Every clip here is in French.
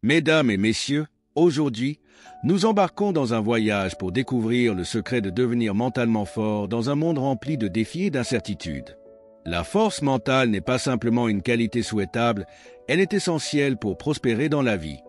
Mesdames et messieurs, aujourd'hui, nous embarquons dans un voyage pour découvrir le secret de devenir mentalement fort dans un monde rempli de défis et d'incertitudes. La force mentale n'est pas simplement une qualité souhaitable, elle est essentielle pour prospérer dans la vie.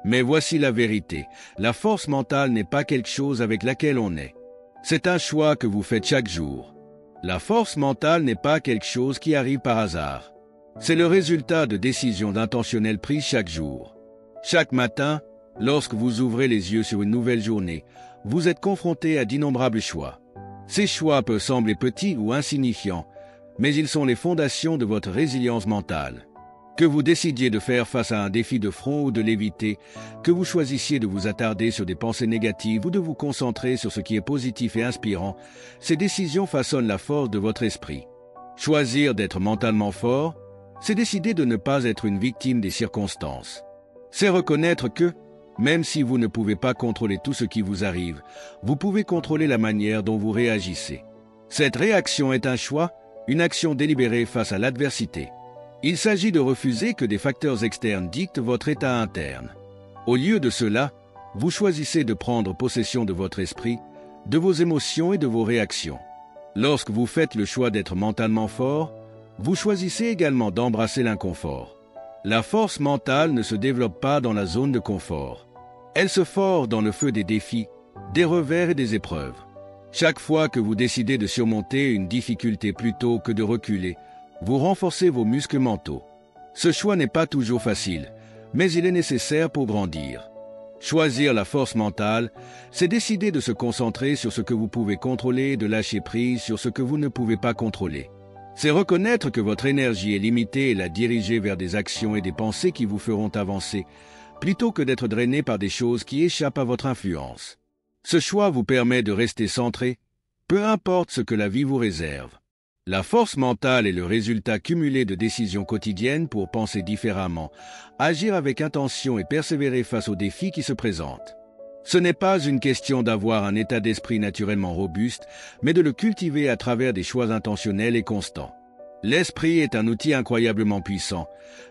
Mais voici la vérité, la force mentale n'est pas quelque chose avec laquelle on est. C'est un choix que vous faites chaque jour. La force mentale n'est pas quelque chose qui arrive par hasard. C'est le résultat de décisions intentionnelles prises chaque jour. Chaque matin, lorsque vous ouvrez les yeux sur une nouvelle journée, vous êtes confronté à d'innombrables choix. Ces choix peuvent sembler petits ou insignifiants, mais ils sont les fondations de votre résilience mentale. Que vous décidiez de faire face à un défi de front ou de l'éviter, que vous choisissiez de vous attarder sur des pensées négatives ou de vous concentrer sur ce qui est positif et inspirant, ces décisions façonnent la force de votre esprit. Choisir d'être mentalement fort, c'est décider de ne pas être une victime des circonstances. C'est reconnaître que, même si vous ne pouvez pas contrôler tout ce qui vous arrive, vous pouvez contrôler la manière dont vous réagissez. Cette réaction est un choix, une action délibérée face à l'adversité. Il s'agit de refuser que des facteurs externes dictent votre état interne. Au lieu de cela, vous choisissez de prendre possession de votre esprit, de vos émotions et de vos réactions. Lorsque vous faites le choix d'être mentalement fort, vous choisissez également d'embrasser l'inconfort. La force mentale ne se développe pas dans la zone de confort. Elle se forge dans le feu des défis, des revers et des épreuves. Chaque fois que vous décidez de surmonter une difficulté plutôt que de reculer, vous renforcez vos muscles mentaux. Ce choix n'est pas toujours facile, mais il est nécessaire pour grandir. Choisir la force mentale, c'est décider de se concentrer sur ce que vous pouvez contrôler et de lâcher prise sur ce que vous ne pouvez pas contrôler. C'est reconnaître que votre énergie est limitée et la diriger vers des actions et des pensées qui vous feront avancer, plutôt que d'être drainé par des choses qui échappent à votre influence. Ce choix vous permet de rester centré, peu importe ce que la vie vous réserve. La force mentale est le résultat cumulé de décisions quotidiennes pour penser différemment, agir avec intention et persévérer face aux défis qui se présentent. Ce n'est pas une question d'avoir un état d'esprit naturellement robuste, mais de le cultiver à travers des choix intentionnels et constants. L'esprit est un outil incroyablement puissant,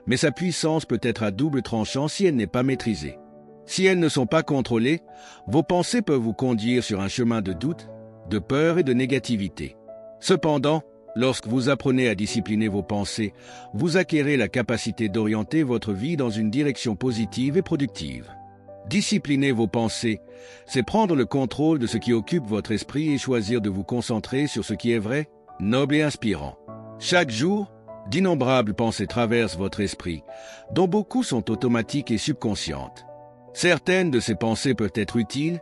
mais sa puissance peut être à double tranchant si elle n'est pas maîtrisée. Si elles ne sont pas contrôlées, vos pensées peuvent vous conduire sur un chemin de doute, de peur et de négativité. Cependant, lorsque vous apprenez à discipliner vos pensées, vous acquérez la capacité d'orienter votre vie dans une direction positive et productive. Discipliner vos pensées, c'est prendre le contrôle de ce qui occupe votre esprit et choisir de vous concentrer sur ce qui est vrai, noble et inspirant. Chaque jour, d'innombrables pensées traversent votre esprit, dont beaucoup sont automatiques et subconscientes. Certaines de ces pensées peuvent être utiles,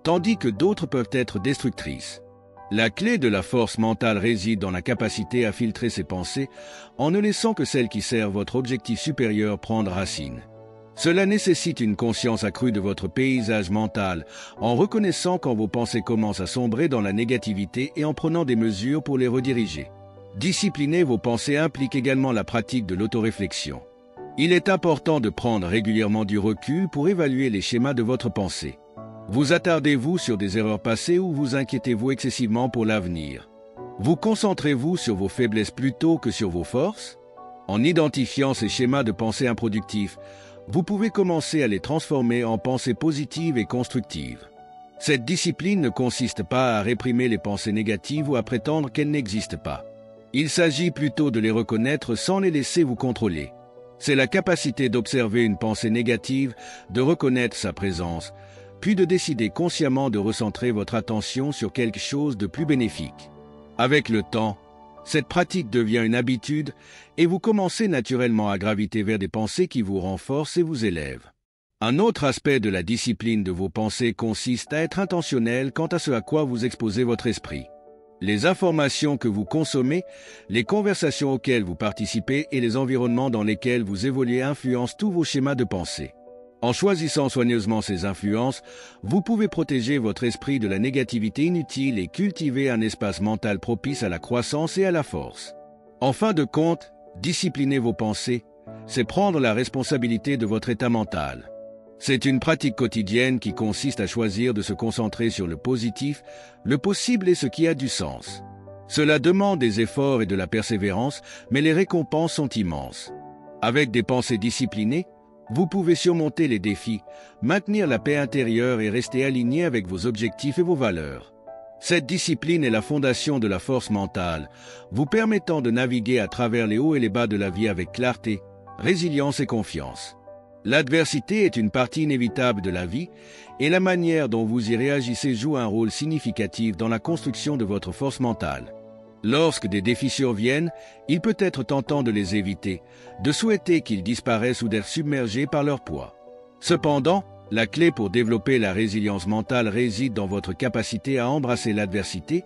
tandis que d'autres peuvent être destructrices. La clé de la force mentale réside dans la capacité à filtrer ces pensées en ne laissant que celles qui servent votre objectif supérieur prendre racine. Cela nécessite une conscience accrue de votre paysage mental en reconnaissant quand vos pensées commencent à sombrer dans la négativité et en prenant des mesures pour les rediriger. Discipliner vos pensées implique également la pratique de l'autoréflexion. Il est important de prendre régulièrement du recul pour évaluer les schémas de votre pensée. Vous attardez-vous sur des erreurs passées ou vous inquiétez-vous excessivement pour l'avenir? Vous concentrez-vous sur vos faiblesses plutôt que sur vos forces? En identifiant ces schémas de pensée improductifs, vous pouvez commencer à les transformer en pensées positives et constructives. Cette discipline ne consiste pas à réprimer les pensées négatives ou à prétendre qu'elles n'existent pas. Il s'agit plutôt de les reconnaître sans les laisser vous contrôler. C'est la capacité d'observer une pensée négative, de reconnaître sa présence, puis de décider consciemment de recentrer votre attention sur quelque chose de plus bénéfique. Avec le temps, cette pratique devient une habitude et vous commencez naturellement à graviter vers des pensées qui vous renforcent et vous élèvent. Un autre aspect de la discipline de vos pensées consiste à être intentionnel quant à ce à quoi vous exposez votre esprit. Les informations que vous consommez, les conversations auxquelles vous participez et les environnements dans lesquels vous évoluez influencent tous vos schémas de pensée. En choisissant soigneusement ces influences, vous pouvez protéger votre esprit de la négativité inutile et cultiver un espace mental propice à la croissance et à la force. En fin de compte, discipliner vos pensées, c'est prendre la responsabilité de votre état mental. C'est une pratique quotidienne qui consiste à choisir de se concentrer sur le positif, le possible et ce qui a du sens. Cela demande des efforts et de la persévérance, mais les récompenses sont immenses. Avec des pensées disciplinées, Vous pouvez surmonter les défis, maintenir la paix intérieure et rester aligné avec vos objectifs et vos valeurs. Cette discipline est la fondation de la force mentale, vous permettant de naviguer à travers les hauts et les bas de la vie avec clarté, résilience et confiance. L'adversité est une partie inévitable de la vie et la manière dont vous y réagissez joue un rôle significatif dans la construction de votre force mentale. Lorsque des défis surviennent, il peut être tentant de les éviter, de souhaiter qu'ils disparaissent ou d'être submergés par leur poids. Cependant, la clé pour développer la résilience mentale réside dans votre capacité à embrasser l'adversité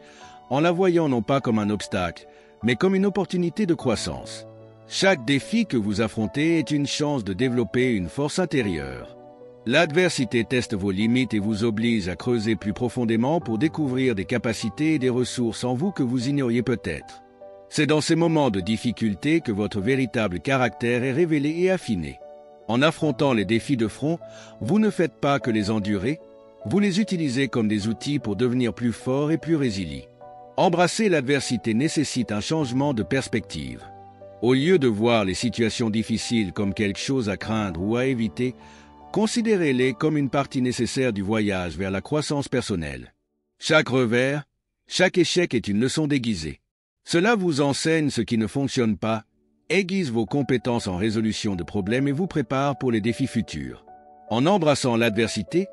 en la voyant non pas comme un obstacle, mais comme une opportunité de croissance. Chaque défi que vous affrontez est une chance de développer une force intérieure. L'adversité teste vos limites et vous oblige à creuser plus profondément pour découvrir des capacités et des ressources en vous que vous ignoriez peut-être. C'est dans ces moments de difficulté que votre véritable caractère est révélé et affiné. En affrontant les défis de front, vous ne faites pas que les endurer, vous les utilisez comme des outils pour devenir plus forts et plus résilients. Embrasser l'adversité nécessite un changement de perspective. Au lieu de voir les situations difficiles comme quelque chose à craindre ou à éviter, considérez-les comme une partie nécessaire du voyage vers la croissance personnelle. Chaque revers, chaque échec est une leçon déguisée. Cela vous enseigne ce qui ne fonctionne pas, aiguise vos compétences en résolution de problèmes et vous prépare pour les défis futurs. En embrassant l'adversité,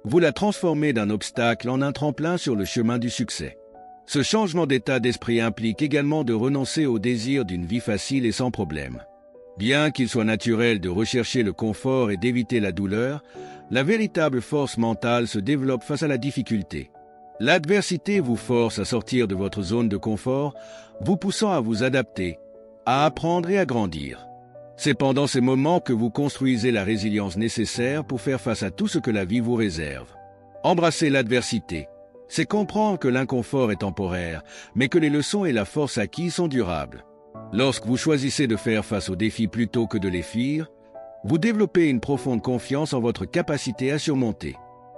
vous la transformez d'un obstacle en un tremplin sur le chemin du succès. Ce changement d'état d'esprit implique également de renoncer au désir d'une vie facile et sans problème. Bien qu'il soit naturel de rechercher le confort et d'éviter la douleur, la véritable force mentale se développe face à la difficulté. L'adversité vous force à sortir de votre zone de confort, vous poussant à vous adapter, à apprendre et à grandir. C'est pendant ces moments que vous construisez la résilience nécessaire pour faire face à tout ce que la vie vous réserve. Embrasser l'adversité, c'est comprendre que l'inconfort est temporaire, mais que les leçons et la force acquises sont durables. Lorsque vous choisissez de faire face aux défis plutôt que de les fuir, vous développez une profonde confiance en votre capacité à surmonter.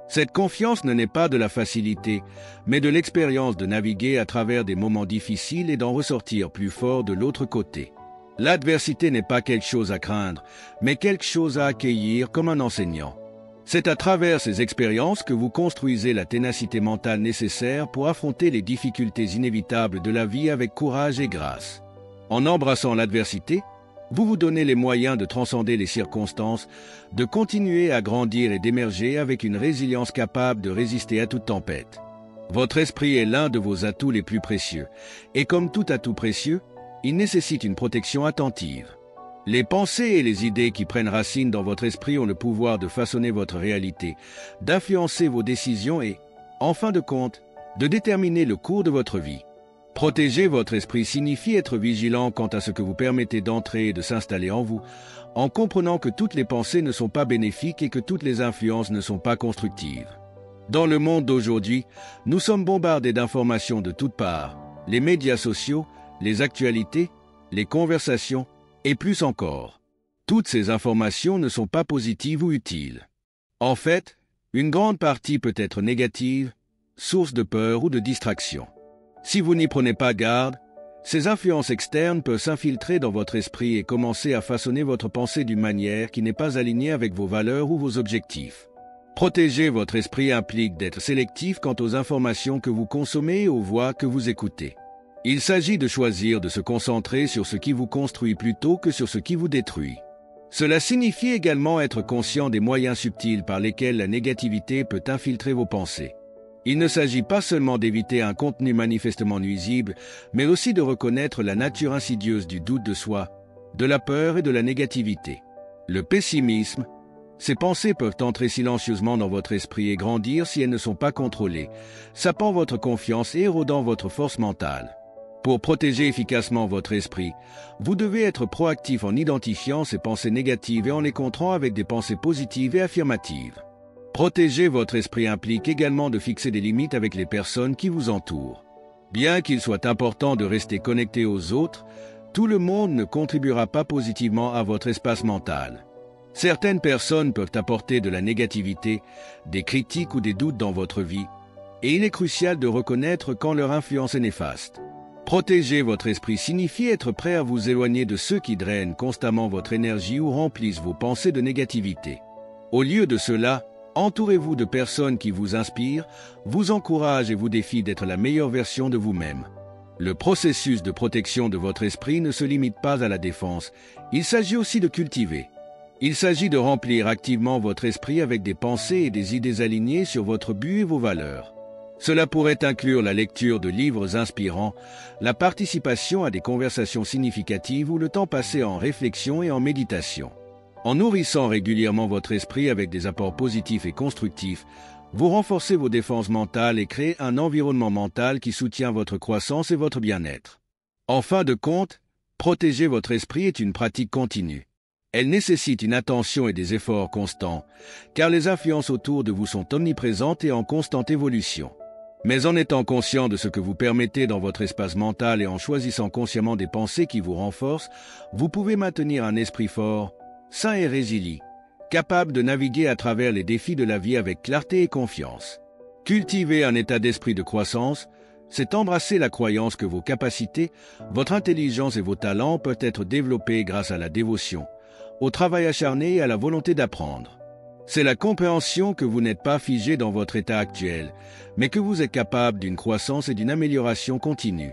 Cette confiance ne naît pas de la facilité, mais de l'expérience de naviguer à travers des moments difficiles et d'en ressortir plus fort de l'autre côté. L'adversité n'est pas quelque chose à craindre, mais quelque chose à accueillir comme un enseignant. C'est à travers ces expériences que vous construisez la ténacité mentale nécessaire pour affronter les difficultés inévitables de la vie avec courage et grâce. En embrassant l'adversité, vous vous donnez les moyens de transcender les circonstances, de continuer à grandir et d'émerger avec une résilience capable de résister à toute tempête. Votre esprit est l'un de vos atouts les plus précieux, et comme tout atout précieux, il nécessite une protection attentive. Les pensées et les idées qui prennent racine dans votre esprit ont le pouvoir de façonner votre réalité, d'influencer vos décisions et, en fin de compte, de déterminer le cours de votre vie. Protéger votre esprit signifie être vigilant quant à ce que vous permettez d'entrer et de s'installer en vous, en comprenant que toutes les pensées ne sont pas bénéfiques et que toutes les influences ne sont pas constructives. Dans le monde d'aujourd'hui, nous sommes bombardés d'informations de toutes parts, les médias sociaux, les actualités, les conversations, et plus encore. Toutes ces informations ne sont pas positives ou utiles. En fait, une grande partie peut être négative, source de peur ou de distraction. Si vous n'y prenez pas garde, ces influences externes peuvent s'infiltrer dans votre esprit et commencer à façonner votre pensée d'une manière qui n'est pas alignée avec vos valeurs ou vos objectifs. Protéger votre esprit implique d'être sélectif quant aux informations que vous consommez et aux voix que vous écoutez. Il s'agit de choisir de se concentrer sur ce qui vous construit plutôt que sur ce qui vous détruit. Cela signifie également être conscient des moyens subtils par lesquels la négativité peut infiltrer vos pensées. Il ne s'agit pas seulement d'éviter un contenu manifestement nuisible, mais aussi de reconnaître la nature insidieuse du doute de soi, de la peur et de la négativité. Le pessimisme, ces pensées peuvent entrer silencieusement dans votre esprit et grandir si elles ne sont pas contrôlées, sapant votre confiance et érodant votre force mentale. Pour protéger efficacement votre esprit, vous devez être proactif en identifiant ces pensées négatives et en les contrant avec des pensées positives et affirmatives. Protéger votre esprit implique également de fixer des limites avec les personnes qui vous entourent. Bien qu'il soit important de rester connecté aux autres, tout le monde ne contribuera pas positivement à votre espace mental. Certaines personnes peuvent apporter de la négativité, des critiques ou des doutes dans votre vie, et il est crucial de reconnaître quand leur influence est néfaste. Protéger votre esprit signifie être prêt à vous éloigner de ceux qui drainent constamment votre énergie ou remplissent vos pensées de négativité. Au lieu de cela, entourez-vous de personnes qui vous inspirent, vous encouragent et vous défient d'être la meilleure version de vous-même. Le processus de protection de votre esprit ne se limite pas à la défense, il s'agit aussi de cultiver. Il s'agit de remplir activement votre esprit avec des pensées et des idées alignées sur votre but et vos valeurs. Cela pourrait inclure la lecture de livres inspirants, la participation à des conversations significatives ou le temps passé en réflexion et en méditation. En nourrissant régulièrement votre esprit avec des apports positifs et constructifs, vous renforcez vos défenses mentales et créez un environnement mental qui soutient votre croissance et votre bien-être. En fin de compte, protéger votre esprit est une pratique continue. Elle nécessite une attention et des efforts constants, car les influences autour de vous sont omniprésentes et en constante évolution. Mais en étant conscient de ce que vous permettez dans votre espace mental et en choisissant consciemment des pensées qui vous renforcent, vous pouvez maintenir un esprit fort, sain et résilient, capable de naviguer à travers les défis de la vie avec clarté et confiance. Cultiver un état d'esprit de croissance, c'est embrasser la croyance que vos capacités, votre intelligence et vos talents peuvent être développés grâce à la dévotion, au travail acharné et à la volonté d'apprendre. C'est la compréhension que vous n'êtes pas figé dans votre état actuel, mais que vous êtes capable d'une croissance et d'une amélioration continue.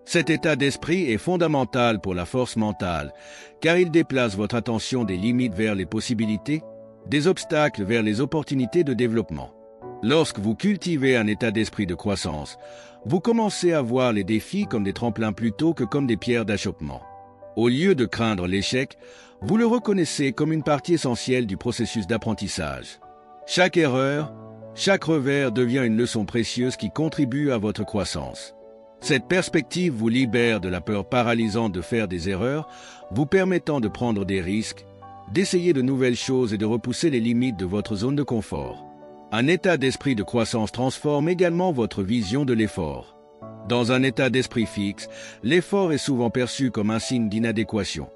Cet état d'esprit est fondamental pour la force mentale, car il déplace votre attention des limites vers les possibilités, des obstacles vers les opportunités de développement. Lorsque vous cultivez un état d'esprit de croissance, vous commencez à voir les défis comme des tremplins plutôt que comme des pierres d'achoppement. Au lieu de craindre l'échec, vous le reconnaissez comme une partie essentielle du processus d'apprentissage. Chaque erreur, chaque revers devient une leçon précieuse qui contribue à votre croissance. Cette perspective vous libère de la peur paralysante de faire des erreurs, vous permettant de prendre des risques, d'essayer de nouvelles choses et de repousser les limites de votre zone de confort. Un état d'esprit de croissance transforme également votre vision de l'effort. Dans un état d'esprit fixe, l'effort est souvent perçu comme un signe d'inadéquation.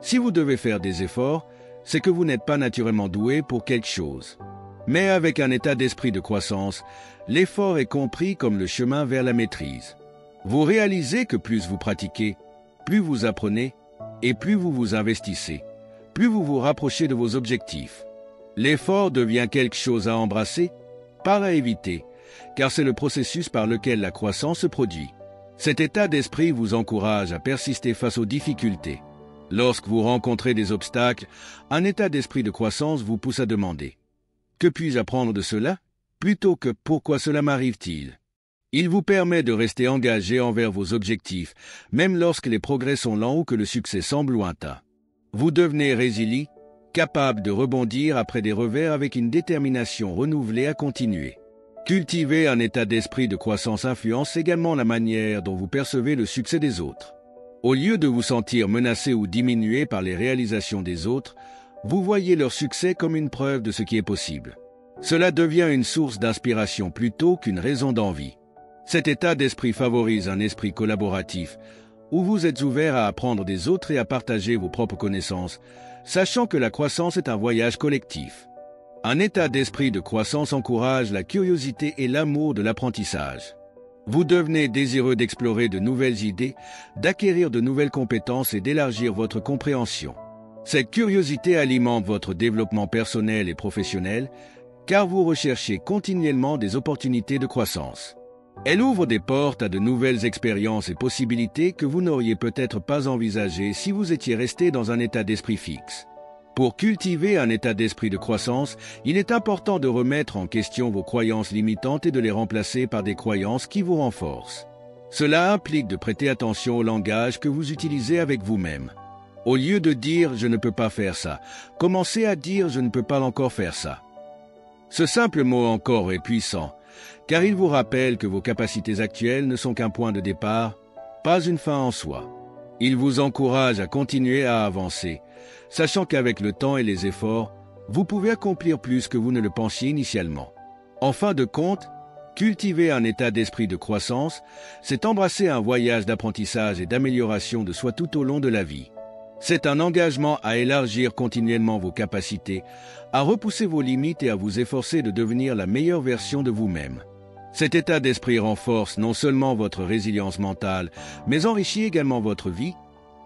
Si vous devez faire des efforts, c'est que vous n'êtes pas naturellement doué pour quelque chose. Mais avec un état d'esprit de croissance, l'effort est compris comme le chemin vers la maîtrise. Vous réalisez que plus vous pratiquez, plus vous apprenez et plus vous vous investissez, plus vous vous rapprochez de vos objectifs. L'effort devient quelque chose à embrasser, pas à éviter, car c'est le processus par lequel la croissance se produit. Cet état d'esprit vous encourage à persister face aux difficultés. Lorsque vous rencontrez des obstacles, un état d'esprit de croissance vous pousse à demander « Que puis-je apprendre de cela ?» plutôt que « Pourquoi cela m'arrive-t-il ?» Il vous permet de rester engagé envers vos objectifs, même lorsque les progrès sont lents ou que le succès semble lointain. Vous devenez résilient, capable de rebondir après des revers avec une détermination renouvelée à continuer. Cultiver un état d'esprit de croissance influence également la manière dont vous percevez le succès des autres. Au lieu de vous sentir menacé ou diminué par les réalisations des autres, vous voyez leur succès comme une preuve de ce qui est possible. Cela devient une source d'inspiration plutôt qu'une raison d'envie. Cet état d'esprit favorise un esprit collaboratif, où vous êtes ouvert à apprendre des autres et à partager vos propres connaissances, sachant que la croissance est un voyage collectif. Un état d'esprit de croissance encourage la curiosité et l'amour de l'apprentissage. Vous devenez désireux d'explorer de nouvelles idées, d'acquérir de nouvelles compétences et d'élargir votre compréhension. Cette curiosité alimente votre développement personnel et professionnel, car vous recherchez continuellement des opportunités de croissance. Elle ouvre des portes à de nouvelles expériences et possibilités que vous n'auriez peut-être pas envisagées si vous étiez resté dans un état d'esprit fixe. Pour cultiver un état d'esprit de croissance, il est important de remettre en question vos croyances limitantes et de les remplacer par des croyances qui vous renforcent. Cela implique de prêter attention au langage que vous utilisez avec vous-même. Au lieu de dire « je ne peux pas faire ça », commencez à dire « je ne peux pas encore faire ça ». Ce simple mot « encore » est puissant, car il vous rappelle que vos capacités actuelles ne sont qu'un point de départ, pas une fin en soi. Il vous encourage à continuer à avancer, sachant qu'avec le temps et les efforts, vous pouvez accomplir plus que vous ne le pensiez initialement. En fin de compte, cultiver un état d'esprit de croissance, c'est embrasser un voyage d'apprentissage et d'amélioration de soi tout au long de la vie. C'est un engagement à élargir continuellement vos capacités, à repousser vos limites et à vous efforcer de devenir la meilleure version de vous-même. Cet état d'esprit renforce non seulement votre résilience mentale, mais enrichit également votre vie,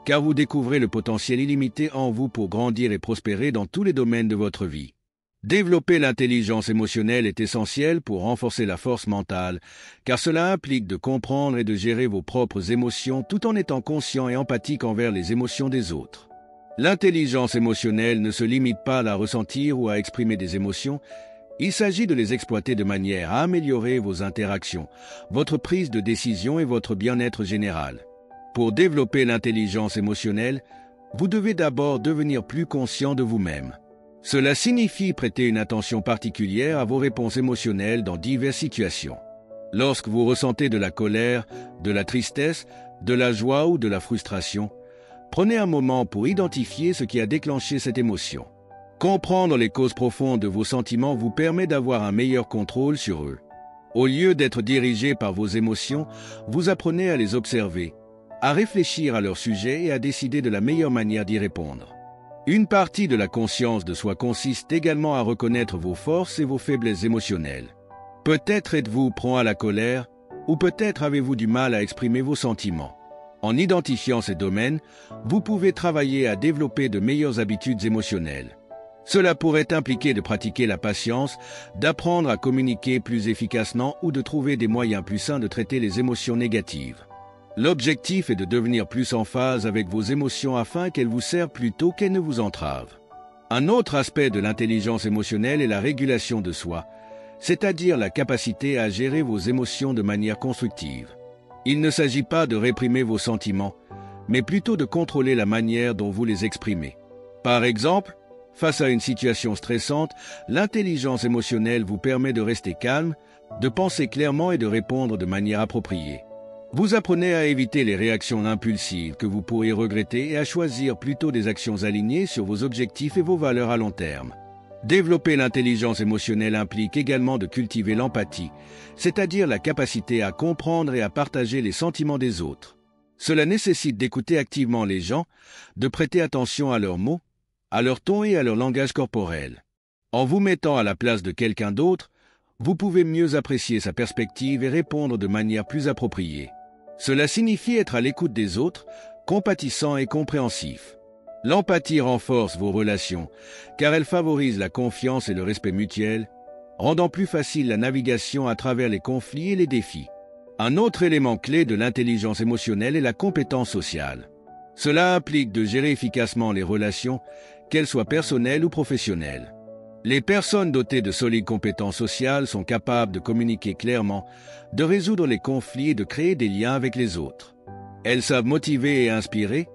car vous découvrez le potentiel illimité en vous pour grandir et prospérer dans tous les domaines de votre vie. Développer l'intelligence émotionnelle est essentiel pour renforcer la force mentale, car cela implique de comprendre et de gérer vos propres émotions tout en étant conscient et empathique envers les émotions des autres. L'intelligence émotionnelle ne se limite pas à la ressentir ou à exprimer des émotions, il s'agit de les exploiter de manière à améliorer vos interactions, votre prise de décision et votre bien-être général. Pour développer l'intelligence émotionnelle, vous devez d'abord devenir plus conscient de vous-même. Cela signifie prêter une attention particulière à vos réponses émotionnelles dans diverses situations. Lorsque vous ressentez de la colère, de la tristesse, de la joie ou de la frustration, prenez un moment pour identifier ce qui a déclenché cette émotion. Comprendre les causes profondes de vos sentiments vous permet d'avoir un meilleur contrôle sur eux. Au lieu d'être dirigé par vos émotions, vous apprenez à les observer, à réfléchir à leur sujet et à décider de la meilleure manière d'y répondre. Une partie de la conscience de soi consiste également à reconnaître vos forces et vos faiblesses émotionnelles. Peut-être êtes-vous prompt à la colère, ou peut-être avez-vous du mal à exprimer vos sentiments. En identifiant ces domaines, vous pouvez travailler à développer de meilleures habitudes émotionnelles. Cela pourrait impliquer de pratiquer la patience, d'apprendre à communiquer plus efficacement ou de trouver des moyens plus sains de traiter les émotions négatives. L'objectif est de devenir plus en phase avec vos émotions afin qu'elles vous servent plutôt qu'elles ne vous entravent. Un autre aspect de l'intelligence émotionnelle est la régulation de soi, c'est-à-dire la capacité à gérer vos émotions de manière constructive. Il ne s'agit pas de réprimer vos sentiments, mais plutôt de contrôler la manière dont vous les exprimez. Par exemple, face à une situation stressante, l'intelligence émotionnelle vous permet de rester calme, de penser clairement et de répondre de manière appropriée. Vous apprenez à éviter les réactions impulsives que vous pourriez regretter et à choisir plutôt des actions alignées sur vos objectifs et vos valeurs à long terme. Développer l'intelligence émotionnelle implique également de cultiver l'empathie, c'est-à-dire la capacité à comprendre et à partager les sentiments des autres. Cela nécessite d'écouter activement les gens, de prêter attention à leurs mots, à leur ton et à leur langage corporel. En vous mettant à la place de quelqu'un d'autre, vous pouvez mieux apprécier sa perspective et répondre de manière plus appropriée. Cela signifie être à l'écoute des autres, compatissant et compréhensif. L'empathie renforce vos relations, car elle favorise la confiance et le respect mutuel, rendant plus facile la navigation à travers les conflits et les défis. Un autre élément clé de l'intelligence émotionnelle est la compétence sociale. Cela implique de gérer efficacement les relations, qu'elles soient personnelles ou professionnelles. Les personnes dotées de solides compétences sociales sont capables de communiquer clairement, de résoudre les conflits et de créer des liens avec les autres. Elles savent motiver et inspirer,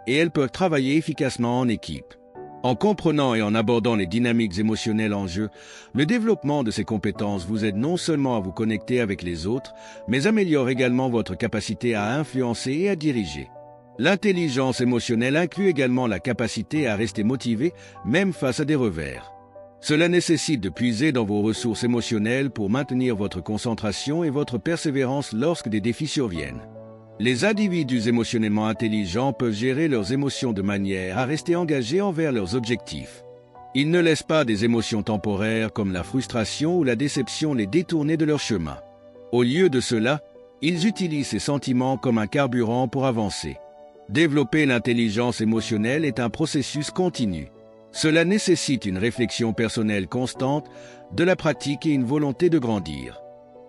et elles peuvent travailler efficacement en équipe. En comprenant et en abordant les dynamiques émotionnelles en jeu, le développement de ces compétences vous aide non seulement à vous connecter avec les autres, mais améliore également votre capacité à influencer et à diriger. L'intelligence émotionnelle inclut également la capacité à rester motivé, même face à des revers. Cela nécessite de puiser dans vos ressources émotionnelles pour maintenir votre concentration et votre persévérance lorsque des défis surviennent. Les individus émotionnellement intelligents peuvent gérer leurs émotions de manière à rester engagés envers leurs objectifs. Ils ne laissent pas des émotions temporaires comme la frustration ou la déception les détourner de leur chemin. Au lieu de cela, ils utilisent ces sentiments comme un carburant pour avancer. Développer l'intelligence émotionnelle est un processus continu. Cela nécessite une réflexion personnelle constante, de la pratique et une volonté de grandir.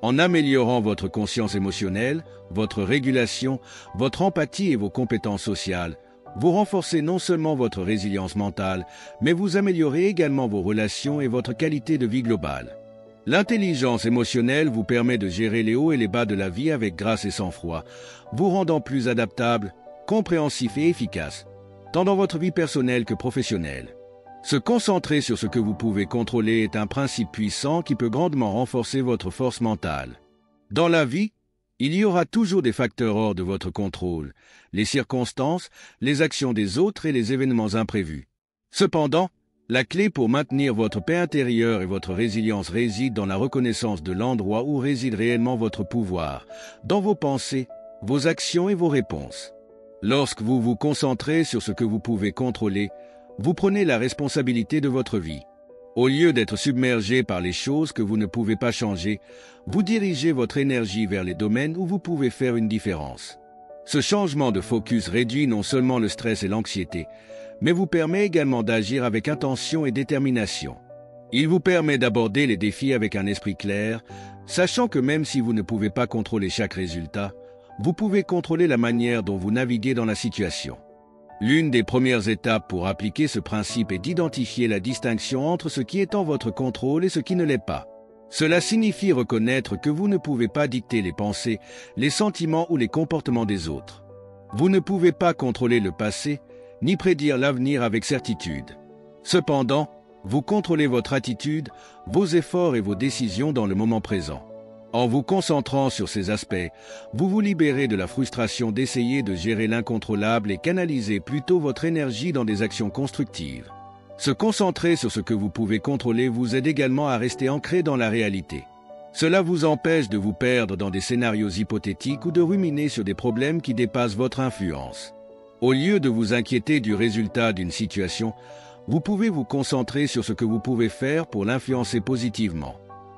En améliorant votre conscience émotionnelle, votre régulation, votre empathie et vos compétences sociales, vous renforcez non seulement votre résilience mentale, mais vous améliorez également vos relations et votre qualité de vie globale. L'intelligence émotionnelle vous permet de gérer les hauts et les bas de la vie avec grâce et sang-froid, vous rendant plus adaptable, compréhensif et efficace, tant dans votre vie personnelle que professionnelle. Se concentrer sur ce que vous pouvez contrôler est un principe puissant qui peut grandement renforcer votre force mentale. Dans la vie, il y aura toujours des facteurs hors de votre contrôle, les circonstances, les actions des autres et les événements imprévus. Cependant, la clé pour maintenir votre paix intérieure et votre résilience réside dans la reconnaissance de l'endroit où réside réellement votre pouvoir, dans vos pensées, vos actions et vos réponses. Lorsque vous vous concentrez sur ce que vous pouvez contrôler, vous prenez la responsabilité de votre vie. Au lieu d'être submergé par les choses que vous ne pouvez pas changer, vous dirigez votre énergie vers les domaines où vous pouvez faire une différence. Ce changement de focus réduit non seulement le stress et l'anxiété, mais vous permet également d'agir avec intention et détermination. Il vous permet d'aborder les défis avec un esprit clair, sachant que même si vous ne pouvez pas contrôler chaque résultat, vous pouvez contrôler la manière dont vous naviguez dans la situation. L'une des premières étapes pour appliquer ce principe est d'identifier la distinction entre ce qui est en votre contrôle et ce qui ne l'est pas. Cela signifie reconnaître que vous ne pouvez pas dicter les pensées, les sentiments ou les comportements des autres. Vous ne pouvez pas contrôler le passé, ni prédire l'avenir avec certitude. Cependant, vous contrôlez votre attitude, vos efforts et vos décisions dans le moment présent. En vous concentrant sur ces aspects, vous vous libérez de la frustration d'essayer de gérer l'incontrôlable et canalisez plutôt votre énergie dans des actions constructives. Se concentrer sur ce que vous pouvez contrôler vous aide également à rester ancré dans la réalité. Cela vous empêche de vous perdre dans des scénarios hypothétiques ou de ruminer sur des problèmes qui dépassent votre influence. Au lieu de vous inquiéter du résultat d'une situation, vous pouvez vous concentrer sur ce que vous pouvez faire pour l'influencer positivement.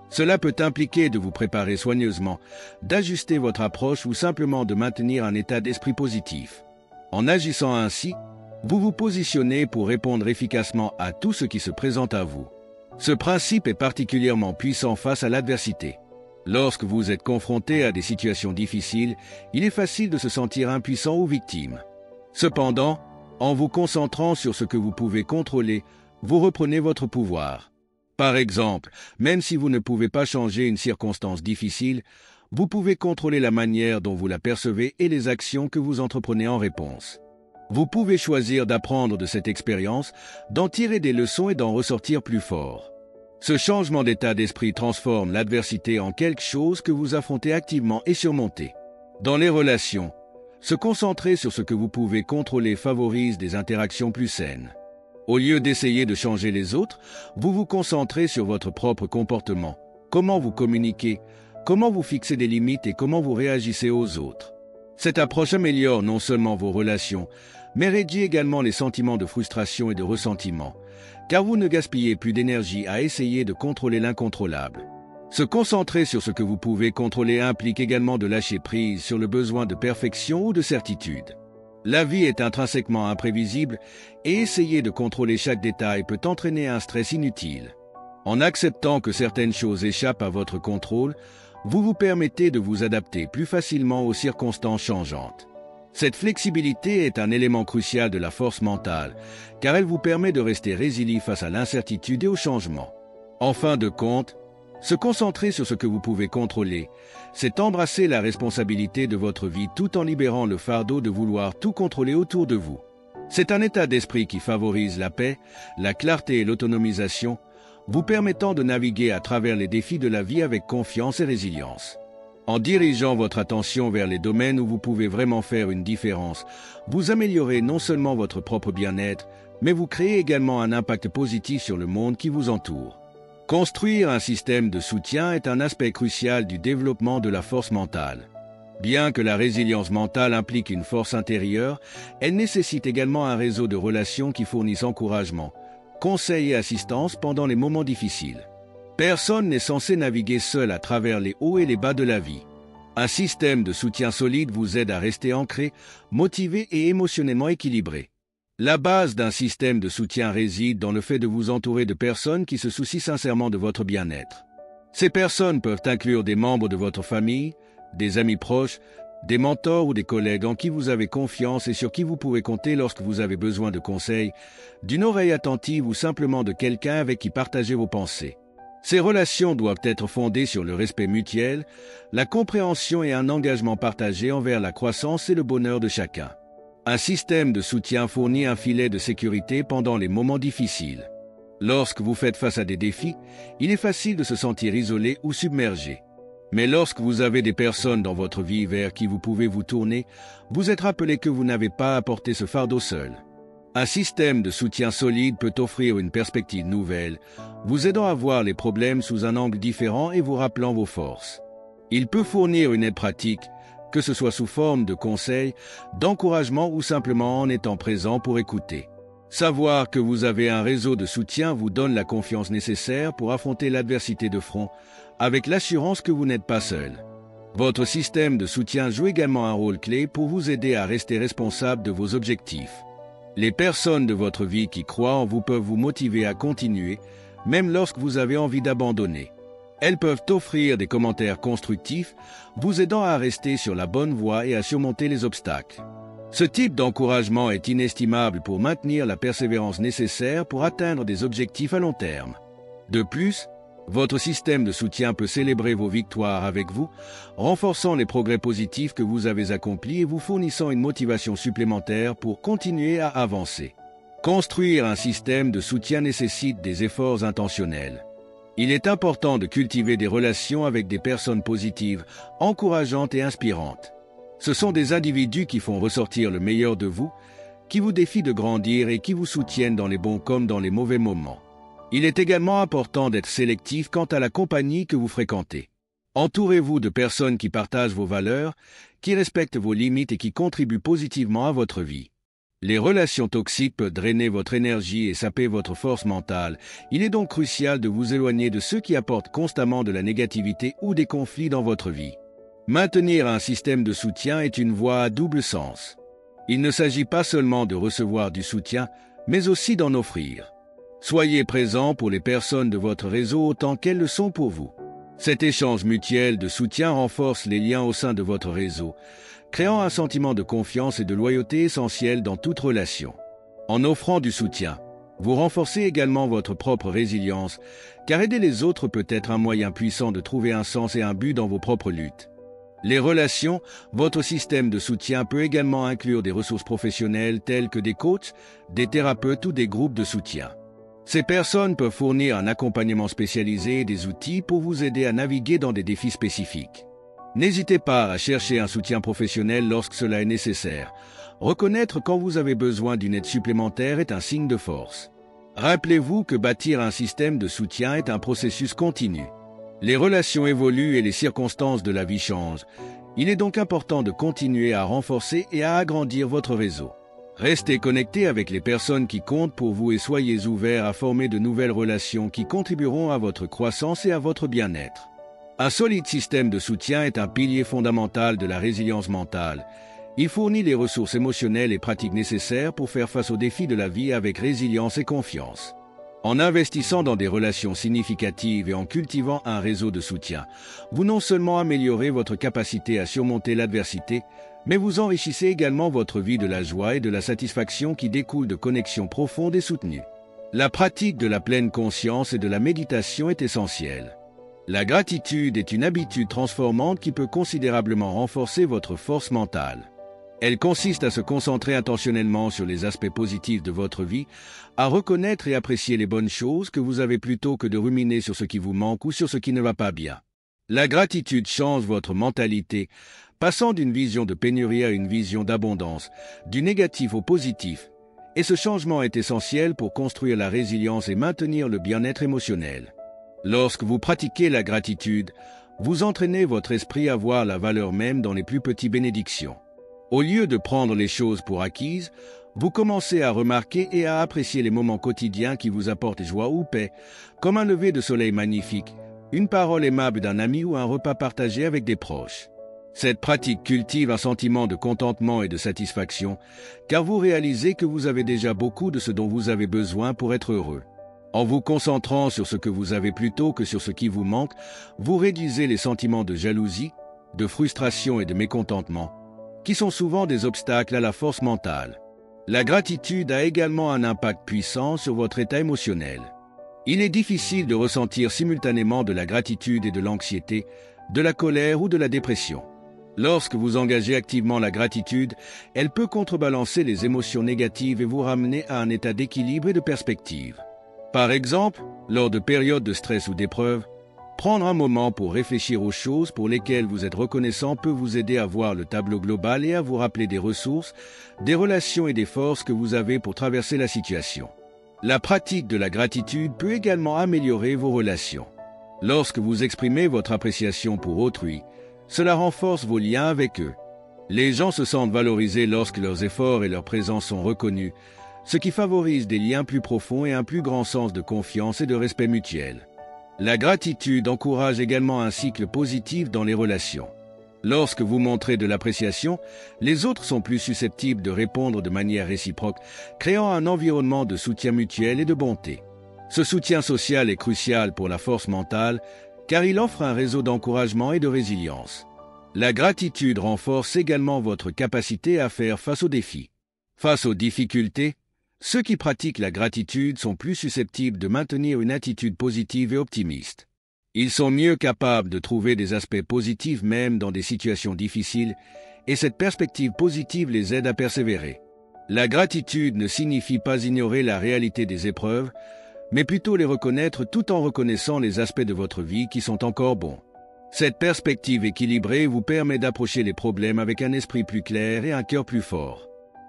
Cela peut impliquer de vous préparer soigneusement, d'ajuster votre approche ou simplement de maintenir un état d'esprit positif. En agissant ainsi, vous vous positionnez pour répondre efficacement à tout ce qui se présente à vous. Ce principe est particulièrement puissant face à l'adversité. Lorsque vous êtes confronté à des situations difficiles, il est facile de se sentir impuissant ou victime. Cependant, en vous concentrant sur ce que vous pouvez contrôler, vous reprenez votre pouvoir. Par exemple, même si vous ne pouvez pas changer une circonstance difficile, vous pouvez contrôler la manière dont vous la percevez et les actions que vous entreprenez en réponse. Vous pouvez choisir d'apprendre de cette expérience, d'en tirer des leçons et d'en ressortir plus fort. Ce changement d'état d'esprit transforme l'adversité en quelque chose que vous affrontez activement et surmontez. Dans les relations, se concentrer sur ce que vous pouvez contrôler favorise des interactions plus saines. Au lieu d'essayer de changer les autres, vous vous concentrez sur votre propre comportement, comment vous communiquez, comment vous fixez des limites et comment vous réagissez aux autres. Cette approche améliore non seulement vos relations, mais réduit également les sentiments de frustration et de ressentiment, car vous ne gaspillez plus d'énergie à essayer de contrôler l'incontrôlable. Se concentrer sur ce que vous pouvez contrôler implique également de lâcher prise sur le besoin de perfection ou de certitude. La vie est intrinsèquement imprévisible et essayer de contrôler chaque détail peut entraîner un stress inutile. En acceptant que certaines choses échappent à votre contrôle, vous vous permettez de vous adapter plus facilement aux circonstances changeantes. Cette flexibilité est un élément crucial de la force mentale, car elle vous permet de rester résilient face à l'incertitude et au changement. En fin de compte, se concentrer sur ce que vous pouvez contrôler, c'est embrasser la responsabilité de votre vie tout en libérant le fardeau de vouloir tout contrôler autour de vous. C'est un état d'esprit qui favorise la paix, la clarté et l'autonomisation, vous permettant de naviguer à travers les défis de la vie avec confiance et résilience. En dirigeant votre attention vers les domaines où vous pouvez vraiment faire une différence, vous améliorez non seulement votre propre bien-être, mais vous créez également un impact positif sur le monde qui vous entoure. Construire un système de soutien est un aspect crucial du développement de la force mentale. Bien que la résilience mentale implique une force intérieure, elle nécessite également un réseau de relations qui fournissent encouragement, conseil et assistance pendant les moments difficiles. Personne n'est censé naviguer seul à travers les hauts et les bas de la vie. Un système de soutien solide vous aide à rester ancré, motivé et émotionnellement équilibré. La base d'un système de soutien réside dans le fait de vous entourer de personnes qui se soucient sincèrement de votre bien-être. Ces personnes peuvent inclure des membres de votre famille, des amis proches, des mentors ou des collègues en qui vous avez confiance et sur qui vous pouvez compter lorsque vous avez besoin de conseils, d'une oreille attentive ou simplement de quelqu'un avec qui partager vos pensées. Ces relations doivent être fondées sur le respect mutuel, la compréhension et un engagement partagé envers la croissance et le bonheur de chacun. Un système de soutien fournit un filet de sécurité pendant les moments difficiles. Lorsque vous faites face à des défis, il est facile de se sentir isolé ou submergé. Mais lorsque vous avez des personnes dans votre vie vers qui vous pouvez vous tourner, vous êtes rappelé que vous n'avez pas à porter ce fardeau seul. Un système de soutien solide peut offrir une perspective nouvelle, vous aidant à voir les problèmes sous un angle différent et vous rappelant vos forces. Il peut fournir une aide pratique, que ce soit sous forme de conseils, d'encouragement ou simplement en étant présent pour écouter. Savoir que vous avez un réseau de soutien vous donne la confiance nécessaire pour affronter l'adversité de front, avec l'assurance que vous n'êtes pas seul. Votre système de soutien joue également un rôle clé pour vous aider à rester responsable de vos objectifs. Les personnes de votre vie qui croient en vous peuvent vous motiver à continuer, même lorsque vous avez envie d'abandonner. Elles peuvent offrir des commentaires constructifs, vous aidant à rester sur la bonne voie et à surmonter les obstacles. Ce type d'encouragement est inestimable pour maintenir la persévérance nécessaire pour atteindre des objectifs à long terme. De plus, votre système de soutien peut célébrer vos victoires avec vous, renforçant les progrès positifs que vous avez accomplis et vous fournissant une motivation supplémentaire pour continuer à avancer. Construire un système de soutien nécessite des efforts intentionnels. Il est important de cultiver des relations avec des personnes positives, encourageantes et inspirantes. Ce sont des individus qui font ressortir le meilleur de vous, qui vous défient de grandir et qui vous soutiennent dans les bons comme dans les mauvais moments. Il est également important d'être sélectif quant à la compagnie que vous fréquentez. Entourez-vous de personnes qui partagent vos valeurs, qui respectent vos limites et qui contribuent positivement à votre vie. Les relations toxiques peuvent drainer votre énergie et saper votre force mentale. Il est donc crucial de vous éloigner de ceux qui apportent constamment de la négativité ou des conflits dans votre vie. Maintenir un système de soutien est une voie à double sens. Il ne s'agit pas seulement de recevoir du soutien, mais aussi d'en offrir. Soyez présent pour les personnes de votre réseau autant qu'elles le sont pour vous. Cet échange mutuel de soutien renforce les liens au sein de votre réseau, créant un sentiment de confiance et de loyauté essentiel dans toute relation. En offrant du soutien, vous renforcez également votre propre résilience, car aider les autres peut être un moyen puissant de trouver un sens et un but dans vos propres luttes. Les relations, votre système de soutien peut également inclure des ressources professionnelles telles que des coachs, des thérapeutes ou des groupes de soutien. Ces personnes peuvent fournir un accompagnement spécialisé et des outils pour vous aider à naviguer dans des défis spécifiques. N'hésitez pas à chercher un soutien professionnel lorsque cela est nécessaire. Reconnaître quand vous avez besoin d'une aide supplémentaire est un signe de force. Rappelez-vous que bâtir un système de soutien est un processus continu. Les relations évoluent et les circonstances de la vie changent. Il est donc important de continuer à renforcer et à agrandir votre réseau. Restez connecté avec les personnes qui comptent pour vous et soyez ouverts à former de nouvelles relations qui contribueront à votre croissance et à votre bien-être. Un solide système de soutien est un pilier fondamental de la résilience mentale. Il fournit les ressources émotionnelles et pratiques nécessaires pour faire face aux défis de la vie avec résilience et confiance. En investissant dans des relations significatives et en cultivant un réseau de soutien, vous non seulement améliorez votre capacité à surmonter l'adversité, mais vous enrichissez également votre vie de la joie et de la satisfaction qui découlent de connexions profondes et soutenues. La pratique de la pleine conscience et de la méditation est essentielle. La gratitude est une habitude transformante qui peut considérablement renforcer votre force mentale. Elle consiste à se concentrer intentionnellement sur les aspects positifs de votre vie, à reconnaître et apprécier les bonnes choses que vous avez plutôt que de ruminer sur ce qui vous manque ou sur ce qui ne va pas bien. La gratitude change votre mentalité, passant d'une vision de pénurie à une vision d'abondance, du négatif au positif, et ce changement est essentiel pour construire la résilience et maintenir le bien-être émotionnel. Lorsque vous pratiquez la gratitude, vous entraînez votre esprit à voir la valeur même dans les plus petites bénédictions. Au lieu de prendre les choses pour acquises, vous commencez à remarquer et à apprécier les moments quotidiens qui vous apportent joie ou paix, comme un lever de soleil magnifique, une parole aimable d'un ami ou un repas partagé avec des proches. Cette pratique cultive un sentiment de contentement et de satisfaction, car vous réalisez que vous avez déjà beaucoup de ce dont vous avez besoin pour être heureux. En vous concentrant sur ce que vous avez plutôt que sur ce qui vous manque, vous réduisez les sentiments de jalousie, de frustration et de mécontentement, qui sont souvent des obstacles à la force mentale. La gratitude a également un impact puissant sur votre état émotionnel. Il est difficile de ressentir simultanément de la gratitude et de l'anxiété, de la colère ou de la dépression. Lorsque vous engagez activement la gratitude, elle peut contrebalancer les émotions négatives et vous ramener à un état d'équilibre et de perspective. Par exemple, lors de périodes de stress ou d'épreuve, prendre un moment pour réfléchir aux choses pour lesquelles vous êtes reconnaissant peut vous aider à voir le tableau global et à vous rappeler des ressources, des relations et des forces que vous avez pour traverser la situation. La pratique de la gratitude peut également améliorer vos relations. Lorsque vous exprimez votre appréciation pour autrui, cela renforce vos liens avec eux. Les gens se sentent valorisés lorsque leurs efforts et leur présence sont reconnus, ce qui favorise des liens plus profonds et un plus grand sens de confiance et de respect mutuel. La gratitude encourage également un cycle positif dans les relations. Lorsque vous montrez de l'appréciation, les autres sont plus susceptibles de répondre de manière réciproque, créant un environnement de soutien mutuel et de bonté. Ce soutien social est crucial pour la force mentale, car il offre un réseau d'encouragement et de résilience. La gratitude renforce également votre capacité à faire face aux défis. Face aux difficultés, ceux qui pratiquent la gratitude sont plus susceptibles de maintenir une attitude positive et optimiste. Ils sont mieux capables de trouver des aspects positifs même dans des situations difficiles, et cette perspective positive les aide à persévérer. La gratitude ne signifie pas ignorer la réalité des épreuves, mais plutôt les reconnaître tout en reconnaissant les aspects de votre vie qui sont encore bons. Cette perspective équilibrée vous permet d'approcher les problèmes avec un esprit plus clair et un cœur plus fort.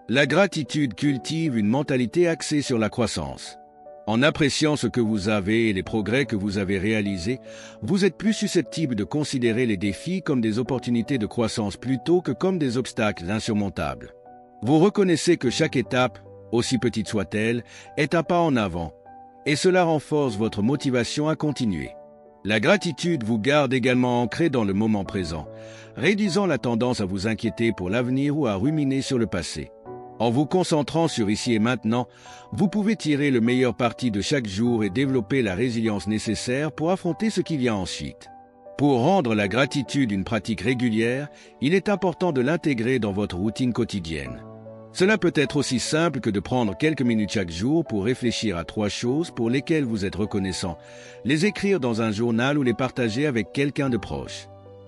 La gratitude cultive une mentalité axée sur la croissance. En appréciant ce que vous avez et les progrès que vous avez réalisés, vous êtes plus susceptible de considérer les défis comme des opportunités de croissance plutôt que comme des obstacles insurmontables. Vous reconnaissez que chaque étape, aussi petite soit-elle, est un pas en avant, et cela renforce votre motivation à continuer. La gratitude vous garde également ancré dans le moment présent, réduisant la tendance à vous inquiéter pour l'avenir ou à ruminer sur le passé. En vous concentrant sur ici et maintenant, vous pouvez tirer le meilleur parti de chaque jour et développer la résilience nécessaire pour affronter ce qui vient ensuite. Pour rendre la gratitude une pratique régulière, il est important de l'intégrer dans votre routine quotidienne. Cela peut être aussi simple que de prendre quelques minutes chaque jour pour réfléchir à 3 choses pour lesquelles vous êtes reconnaissant, les écrire dans un journal ou les partager avec quelqu'un de proche.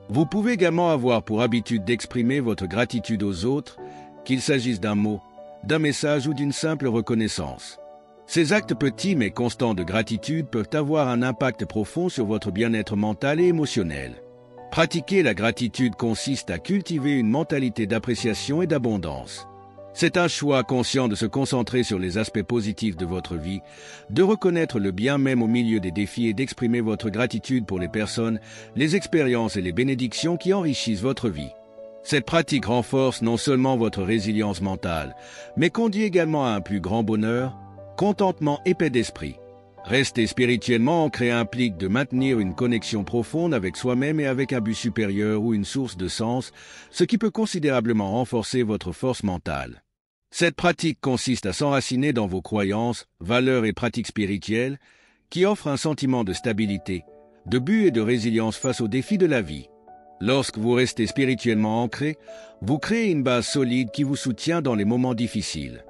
Vous pouvez également avoir pour habitude d'exprimer votre gratitude aux autres, qu'il s'agisse d'un mot, d'un message ou d'une simple reconnaissance. Ces actes petits mais constants de gratitude peuvent avoir un impact profond sur votre bien-être mental et émotionnel. Pratiquer la gratitude consiste à cultiver une mentalité d'appréciation et d'abondance. C'est un choix conscient de se concentrer sur les aspects positifs de votre vie, de reconnaître le bien même au milieu des défis et d'exprimer votre gratitude pour les personnes, les expériences et les bénédictions qui enrichissent votre vie. Cette pratique renforce non seulement votre résilience mentale, mais conduit également à un plus grand bonheur, contentement et paix d'esprit. Rester spirituellement ancré implique de maintenir une connexion profonde avec soi-même et avec un but supérieur ou une source de sens, ce qui peut considérablement renforcer votre force mentale. Cette pratique consiste à s'enraciner dans vos croyances, valeurs et pratiques spirituelles, qui offrent un sentiment de stabilité, de but et de résilience face aux défis de la vie. Lorsque vous restez spirituellement ancré, vous créez une base solide qui vous soutient dans les moments difficiles.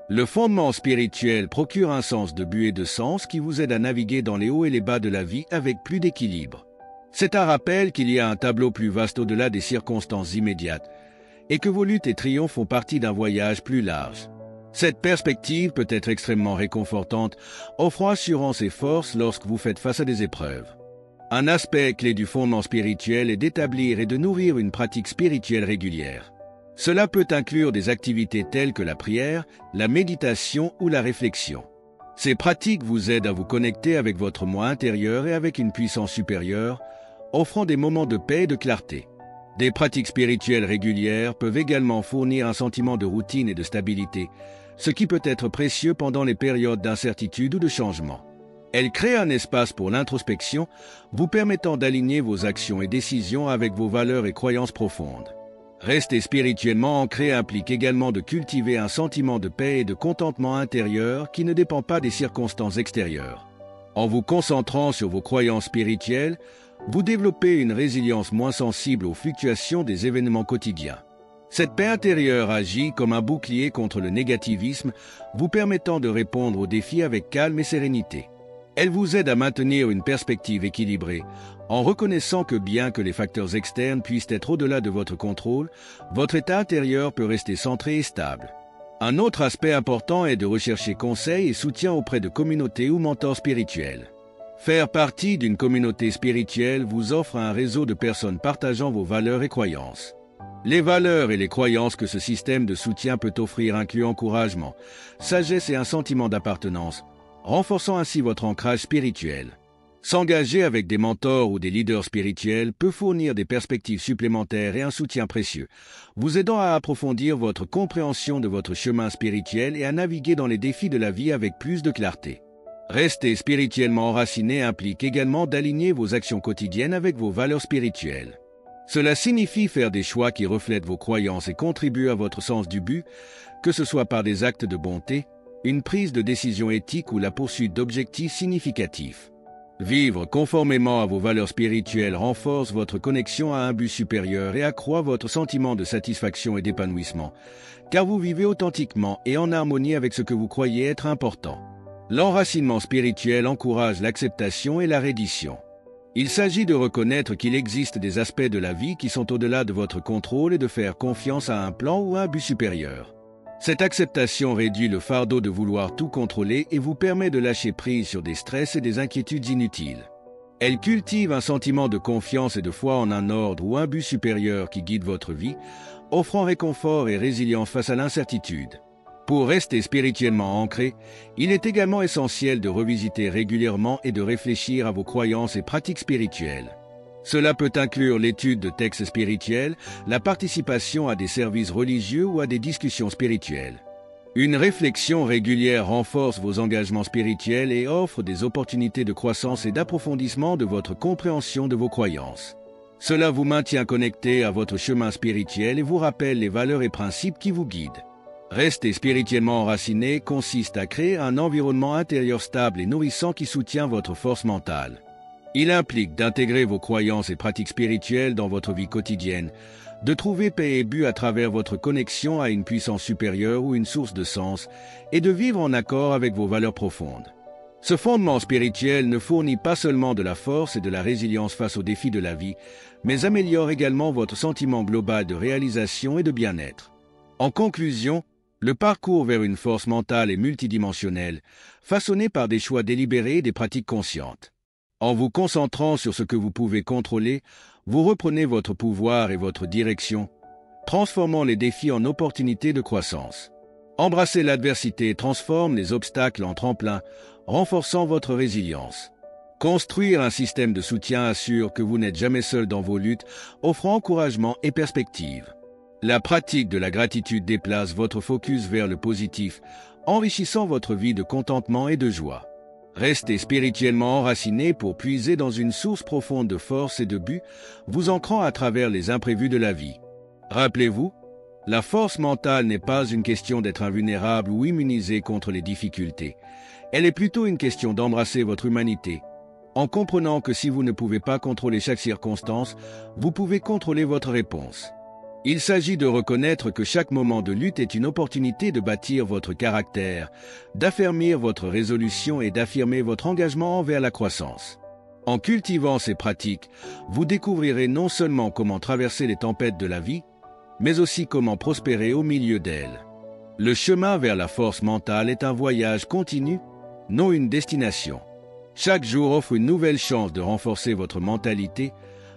Le fondement spirituel procure un sens de but et de sens qui vous aide à naviguer dans les hauts et les bas de la vie avec plus d'équilibre. C'est un rappel qu'il y a un tableau plus vaste au-delà des circonstances immédiates et que vos luttes et triomphes font partie d'un voyage plus large. Cette perspective peut être extrêmement réconfortante, offrant assurance et force lorsque vous faites face à des épreuves. Un aspect clé du fondement spirituel est d'établir et de nourrir une pratique spirituelle régulière. Cela peut inclure des activités telles que la prière, la méditation ou la réflexion. Ces pratiques vous aident à vous connecter avec votre moi intérieur et avec une puissance supérieure, offrant des moments de paix et de clarté. Des pratiques spirituelles régulières peuvent également fournir un sentiment de routine et de stabilité, ce qui peut être précieux pendant les périodes d'incertitude ou de changement. Elles créent un espace pour l'introspection, vous permettant d'aligner vos actions et décisions avec vos valeurs et croyances profondes. Rester spirituellement ancré implique également de cultiver un sentiment de paix et de contentement intérieur qui ne dépend pas des circonstances extérieures. En vous concentrant sur vos croyances spirituelles, vous développez une résilience moins sensible aux fluctuations des événements quotidiens. Cette paix intérieure agit comme un bouclier contre le négativisme, vous permettant de répondre aux défis avec calme et sérénité. Elle vous aide à maintenir une perspective équilibrée, en reconnaissant que bien que les facteurs externes puissent être au-delà de votre contrôle, votre état intérieur peut rester centré et stable. Un autre aspect important est de rechercher conseil et soutien auprès de communautés ou mentors spirituels. Faire partie d'une communauté spirituelle vous offre un réseau de personnes partageant vos valeurs et croyances. Les valeurs et les croyances que ce système de soutien peut offrir incluent encouragement, sagesse et un sentiment d'appartenance, renforçant ainsi votre ancrage spirituel. S'engager avec des mentors ou des leaders spirituels peut fournir des perspectives supplémentaires et un soutien précieux, vous aidant à approfondir votre compréhension de votre chemin spirituel et à naviguer dans les défis de la vie avec plus de clarté. Rester spirituellement enraciné implique également d'aligner vos actions quotidiennes avec vos valeurs spirituelles. Cela signifie faire des choix qui reflètent vos croyances et contribuent à votre sens du but, que ce soit par des actes de bonté, une prise de décision éthique ou la poursuite d'objectifs significatifs. Vivre conformément à vos valeurs spirituelles renforce votre connexion à un but supérieur et accroît votre sentiment de satisfaction et d'épanouissement, car vous vivez authentiquement et en harmonie avec ce que vous croyez être important. L'enracinement spirituel encourage l'acceptation et la reddition. Il s'agit de reconnaître qu'il existe des aspects de la vie qui sont au-delà de votre contrôle et de faire confiance à un plan ou à un but supérieur. Cette acceptation réduit le fardeau de vouloir tout contrôler et vous permet de lâcher prise sur des stress et des inquiétudes inutiles. Elle cultive un sentiment de confiance et de foi en un ordre ou un but supérieur qui guide votre vie, offrant réconfort et résilience face à l'incertitude. Pour rester spirituellement ancré, il est également essentiel de revisiter régulièrement et de réfléchir à vos croyances et pratiques spirituelles. Cela peut inclure l'étude de textes spirituels, la participation à des services religieux ou à des discussions spirituelles. Une réflexion régulière renforce vos engagements spirituels et offre des opportunités de croissance et d'approfondissement de votre compréhension de vos croyances. Cela vous maintient connecté à votre chemin spirituel et vous rappelle les valeurs et principes qui vous guident. Rester spirituellement enraciné consiste à créer un environnement intérieur stable et nourrissant qui soutient votre force mentale. Il implique d'intégrer vos croyances et pratiques spirituelles dans votre vie quotidienne, de trouver paix et but à travers votre connexion à une puissance supérieure ou une source de sens, et de vivre en accord avec vos valeurs profondes. Ce fondement spirituel ne fournit pas seulement de la force et de la résilience face aux défis de la vie, mais améliore également votre sentiment global de réalisation et de bien-être. En conclusion, le parcours vers une force mentale est multidimensionnel, façonné par des choix délibérés et des pratiques conscientes. En vous concentrant sur ce que vous pouvez contrôler, vous reprenez votre pouvoir et votre direction, transformant les défis en opportunités de croissance. Embrasser l'adversité transforme les obstacles en tremplins, renforçant votre résilience. Construire un système de soutien assure que vous n'êtes jamais seul dans vos luttes, offrant encouragement et perspective. La pratique de la gratitude déplace votre focus vers le positif, enrichissant votre vie de contentement et de joie. Restez spirituellement enraciné pour puiser dans une source profonde de force et de but, vous ancrant à travers les imprévus de la vie. Rappelez-vous, la force mentale n'est pas une question d'être invulnérable ou immunisé contre les difficultés. Elle est plutôt une question d'embrasser votre humanité, en comprenant que si vous ne pouvez pas contrôler chaque circonstance, vous pouvez contrôler votre réponse. Il s'agit de reconnaître que chaque moment de lutte est une opportunité de bâtir votre caractère, d'affermir votre résolution et d'affirmer votre engagement envers la croissance. En cultivant ces pratiques, vous découvrirez non seulement comment traverser les tempêtes de la vie, mais aussi comment prospérer au milieu d'elles. Le chemin vers la force mentale est un voyage continu, non une destination. Chaque jour offre une nouvelle chance de renforcer votre mentalité,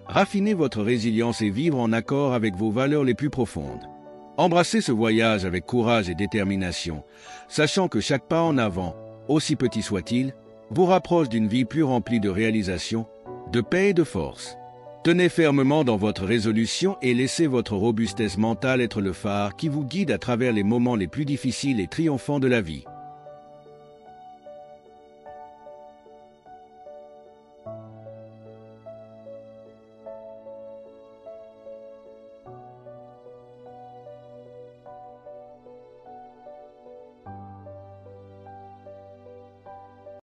raffiner votre résilience et vivre en accord avec vos valeurs les plus profondes. Embrassez ce voyage avec courage et détermination, sachant que chaque pas en avant, aussi petit soit-il, vous rapproche d'une vie plus remplie de réalisation, de paix et de force. Tenez fermement dans votre résolution et laissez votre robustesse mentale être le phare qui vous guide à travers les moments les plus difficiles et triomphants de la vie.